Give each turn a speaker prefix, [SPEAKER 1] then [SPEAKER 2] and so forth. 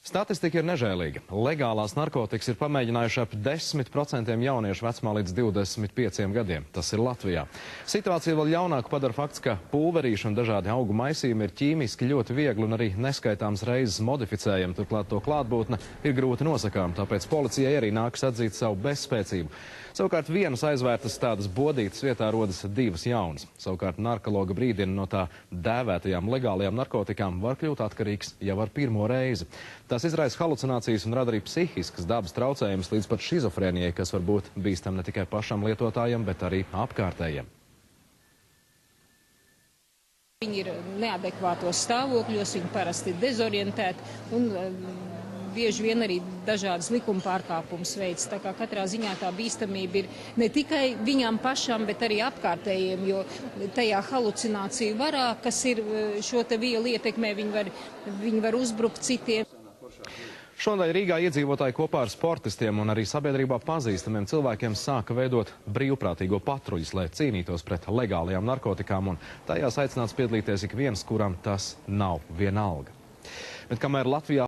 [SPEAKER 1] Statistika ir nežēlīga. Legālās narkotikas ir pamēģinājuši ap 10% jauniešu vecumā līdz 25 gadiem. Tas ir Latvijā. Situācija vēl ļaunāku padara fakts, ka pulverīši un dažādi augu maisījumi ir ķīmiski ļoti viegli un arī neskaitāms reizes modificējami. Turklāt to klātbūtne ir grūti nosakām, tāpēc policijai arī nākas atzīt savu bezspēcību. Savukārt vienas aizvērtas tādas bodītas vietā rodas divas jaunas. Savukārt narkologa brīdina, no tā dēvētajām legālajām narkotikām var kļūt atkarīgs jau ar pirmo reizi. Tas izraisa halucinācijas un rada arī psihiskas dabas traucējumus līdz pat šizofrēnijai, kas var būt bīstam ne tikai pašam lietotājam, bet arī apkārtējiem.
[SPEAKER 2] Viņi ir neadekvātos stāvokļos, viņi parasti ir dezorientēti un bieži vien arī dažādas likuma pārkāpumus veids. Tā kā katrā ziņā tā bīstamība ir ne tikai viņām pašām, bet arī apkārtējiem, jo tajā halucināciju varā, kas ir šo te vielu ietekmē, viņi var uzbrukt citiem.
[SPEAKER 1] Šodien Rīgā iedzīvotāji kopā ar sportistiem un arī sabiedrībā pazīstamiem cilvēkiem sāka veidot brīvprātīgo patruļus, lai cīnītos pret legālajām narkotikām, un tajās aicināts piedalīties ik viens, kuram tas nav vienalga. Bet kamēr Latvijā